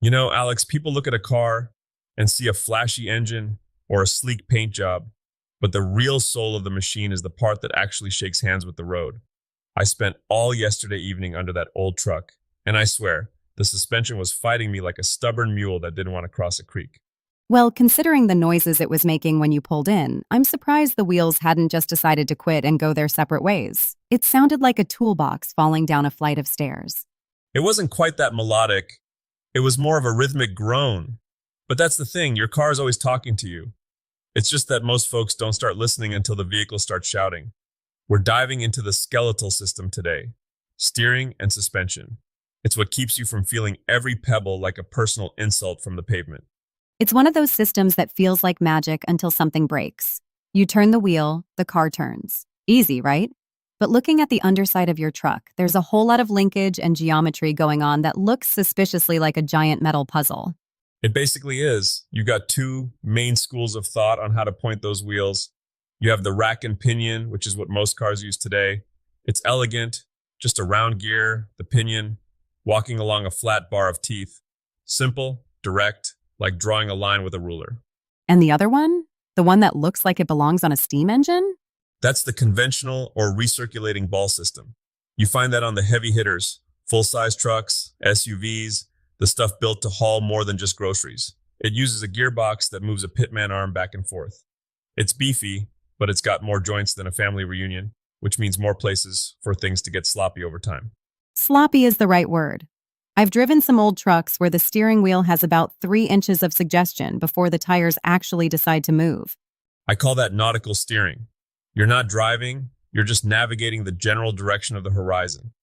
You know, Alex, people look at a car and see a flashy engine or a sleek paint job, but the real soul of the machine is the part that actually shakes hands with the road. I spent all yesterday evening under that old truck, and I swear, the suspension was fighting me like a stubborn mule that didn't want to cross a creek. Well, considering the noises it was making when you pulled in, I'm surprised the wheels hadn't just decided to quit and go their separate ways. It sounded like a toolbox falling down a flight of stairs. It wasn't quite that melodic, it was more of a rhythmic groan. But that's the thing, your car is always talking to you. It's just that most folks don't start listening until the vehicle starts shouting. We're diving into the skeletal system today, steering and suspension. It's what keeps you from feeling every pebble like a personal insult from the pavement. It's one of those systems that feels like magic until something breaks. You turn the wheel, the car turns. Easy, right? But looking at the underside of your truck, there's a whole lot of linkage and geometry going on that looks suspiciously like a giant metal puzzle. It basically is. You got two main schools of thought on how to point those wheels. You have the rack and pinion, which is what most cars use today. It's elegant, just a round gear, the pinion, walking along a flat bar of teeth. Simple, direct, like drawing a line with a ruler. And the other one? The one that looks like it belongs on a steam engine? That's the conventional or recirculating ball system. You find that on the heavy hitters, full-size trucks, SUVs, the stuff built to haul more than just groceries. It uses a gearbox that moves a pitman arm back and forth. It's beefy, but it's got more joints than a family reunion, which means more places for things to get sloppy over time. Sloppy is the right word. I've driven some old trucks where the steering wheel has about 3 inches of suggestion before the tires actually decide to move. I call that nautical steering. You're not driving, you're just navigating the general direction of the horizon.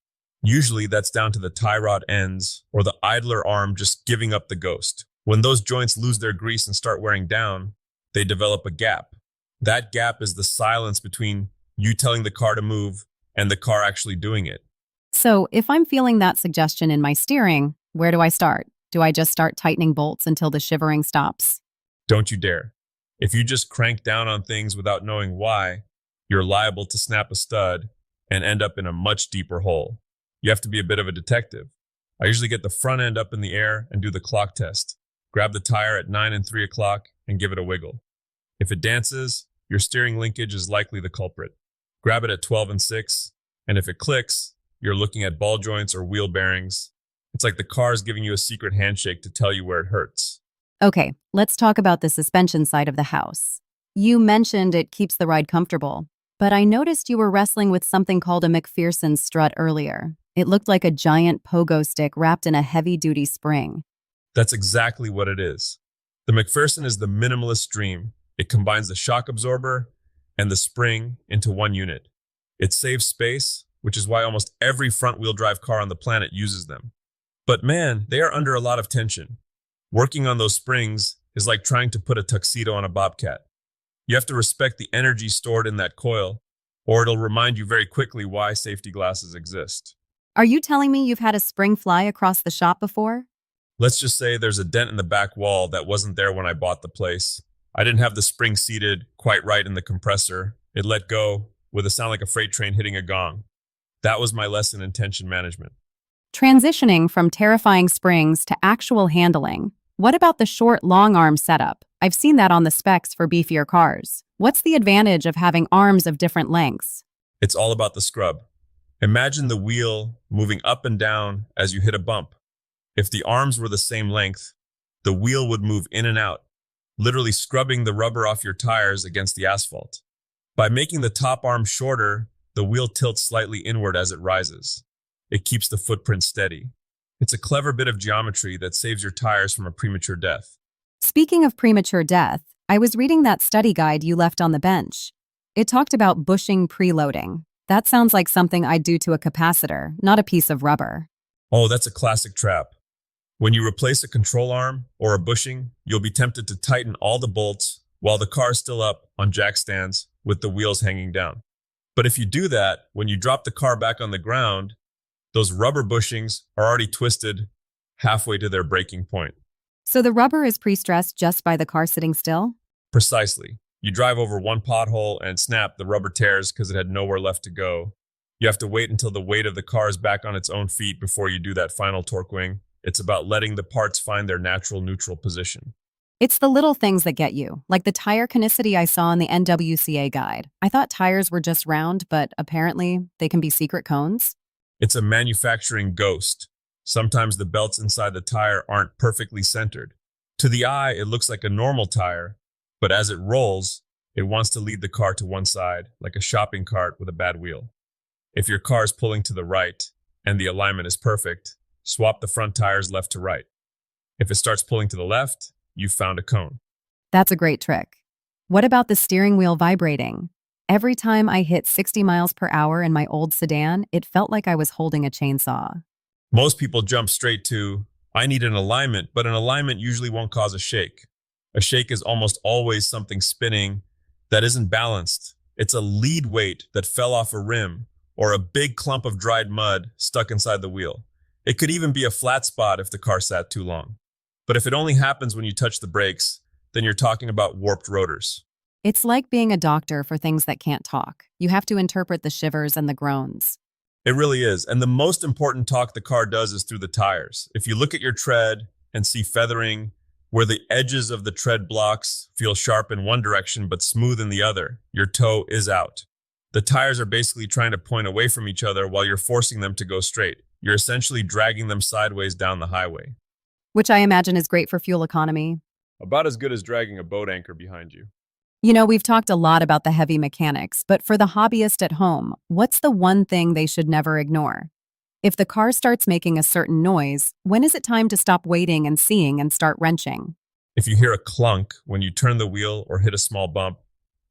Usually that's down to the tie rod ends or the idler arm just giving up the ghost. When those joints lose their grease and start wearing down, they develop a gap. That gap is the silence between you telling the car to move and the car actually doing it. So if I'm feeling that suggestion in my steering, where do I start? Do I just start tightening bolts until the shivering stops? Don't you dare. If you just crank down on things without knowing why, you're liable to snap a stud and end up in a much deeper hole. You have to be a bit of a detective. I usually get the front end up in the air and do the clock test. Grab the tire at 9 and 3 o'clock and give it a wiggle. If it dances, your steering linkage is likely the culprit. Grab it at 12 and 6, and if it clicks, you're looking at ball joints or wheel bearings. It's like the car's giving you a secret handshake to tell you where it hurts. Okay, let's talk about the suspension side of the house. You mentioned it keeps the ride comfortable, but I noticed you were wrestling with something called a McPherson strut earlier. It looked like a giant pogo stick wrapped in a heavy-duty spring. That's exactly what it is. The McPherson is the minimalist dream. It combines the shock absorber and the spring into one unit. It saves space, which is why almost every front-wheel drive car on the planet uses them. But man, they are under a lot of tension. Working on those springs is like trying to put a tuxedo on a bobcat. You have to respect the energy stored in that coil, or it'll remind you very quickly why safety glasses exist. Are you telling me you've had a spring fly across the shop before? Let's just say there's a dent in the back wall that wasn't there when I bought the place. I didn't have the spring seated quite right in the compressor. It let go with a sound like a freight train hitting a gong. That was my lesson in tension management. Transitioning from terrifying springs to actual handling. What about the short, long arm setup? I've seen that on the specs for beefier cars. What's the advantage of having arms of different lengths? It's all about the scrub. Imagine the wheel moving up and down as you hit a bump. If the arms were the same length, the wheel would move in and out, literally scrubbing the rubber off your tires against the asphalt. By making the top arm shorter, the wheel tilts slightly inward as it rises. It keeps the footprint steady. It's a clever bit of geometry that saves your tires from a premature death. Speaking of premature death, I was reading that study guide you left on the bench. It talked about bushing preloading. That sounds like something I'd do to a capacitor, not a piece of rubber. Oh, that's a classic trap. When you replace a control arm or a bushing, you'll be tempted to tighten all the bolts while the car is still up on jack stands with the wheels hanging down. But if you do that, when you drop the car back on the ground, those rubber bushings are already twisted halfway to their breaking point. So the rubber is pre-stressed just by the car sitting still? Precisely. You drive over one pothole and snap, the rubber tears because it had nowhere left to go. You have to wait until the weight of the car is back on its own feet before you do that final torque wing. It's about letting the parts find their natural neutral position. It's the little things that get you, like the tire conicity I saw in the NWCA guide. I thought tires were just round, but apparently they can be secret cones. It's a manufacturing ghost. Sometimes the belts inside the tire aren't perfectly centered. To the eye, it looks like a normal tire, but as it rolls, it wants to lead the car to one side, like a shopping cart with a bad wheel. If your car is pulling to the right and the alignment is perfect, swap the front tires left to right. If it starts pulling to the left, you've found a cone. That's a great trick. What about the steering wheel vibrating? Every time I hit 60 miles per hour in my old sedan, it felt like I was holding a chainsaw. Most people jump straight to, I need an alignment, but an alignment usually won't cause a shake. A shake is almost always something spinning that isn't balanced. It's a lead weight that fell off a rim or a big clump of dried mud stuck inside the wheel. It could even be a flat spot if the car sat too long. But if it only happens when you touch the brakes, then you're talking about warped rotors. It's like being a doctor for things that can't talk. You have to interpret the shivers and the groans. It really is. And the most important talk the car does is through the tires. If you look at your tread and see feathering, where the edges of the tread blocks feel sharp in one direction but smooth in the other, your toe is out. The tires are basically trying to point away from each other while you're forcing them to go straight. You're essentially dragging them sideways down the highway. Which I imagine is great for fuel economy. About as good as dragging a boat anchor behind you. You know, we've talked a lot about the heavy mechanics, but for the hobbyist at home, what's the one thing they should never ignore? If the car starts making a certain noise, when is it time to stop waiting and seeing and start wrenching? If you hear a clunk when you turn the wheel or hit a small bump,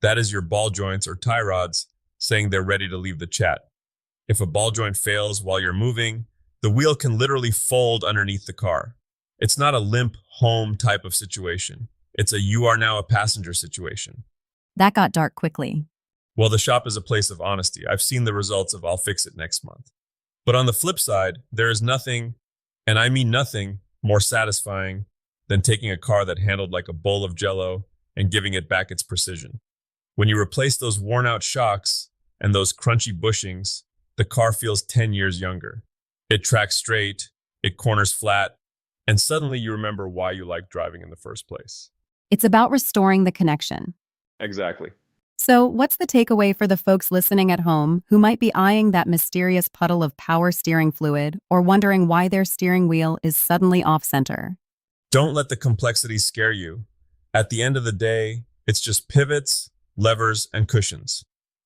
that is your ball joints or tie rods saying they're ready to leave the chat. If a ball joint fails while you're moving, the wheel can literally fold underneath the car. It's not a limp home type of situation. It's a you are now a passenger situation. That got dark quickly. Well, the shop is a place of honesty. I've seen the results of I'll fix it next month. But on the flip side, there is nothing, and I mean nothing, more satisfying than taking a car that handled like a bowl of jello and giving it back its precision. When you replace those worn out shocks and those crunchy bushings, the car feels 10 years younger. It tracks straight, it corners flat, and suddenly you remember why you like driving in the first place. It's about restoring the connection. Exactly. So, what's the takeaway for the folks listening at home who might be eyeing that mysterious puddle of power steering fluid or wondering why their steering wheel is suddenly off center? Don't let the complexity scare you. At the end of the day, it's just pivots, levers, and cushions.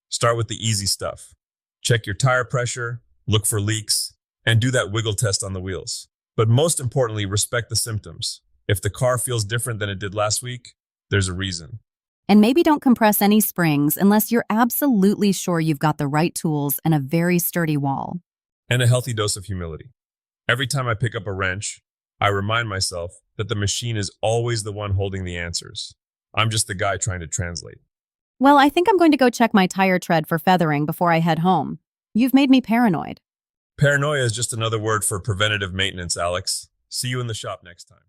Start with the easy stuff. Check your tire pressure, look for leaks, and do that wiggle test on the wheels. But most importantly, respect the symptoms. If the car feels different than it did last week, there's a reason. And maybe don't compress any springs unless you're absolutely sure you've got the right tools and a very sturdy wall. And a healthy dose of humility. Every time I pick up a wrench, I remind myself that the machine is always the one holding the answers. I'm just the guy trying to translate. Well, I think I'm going to go check my tire tread for feathering before I head home. You've made me paranoid. Paranoia is just another word for preventative maintenance, Alex. See you in the shop next time.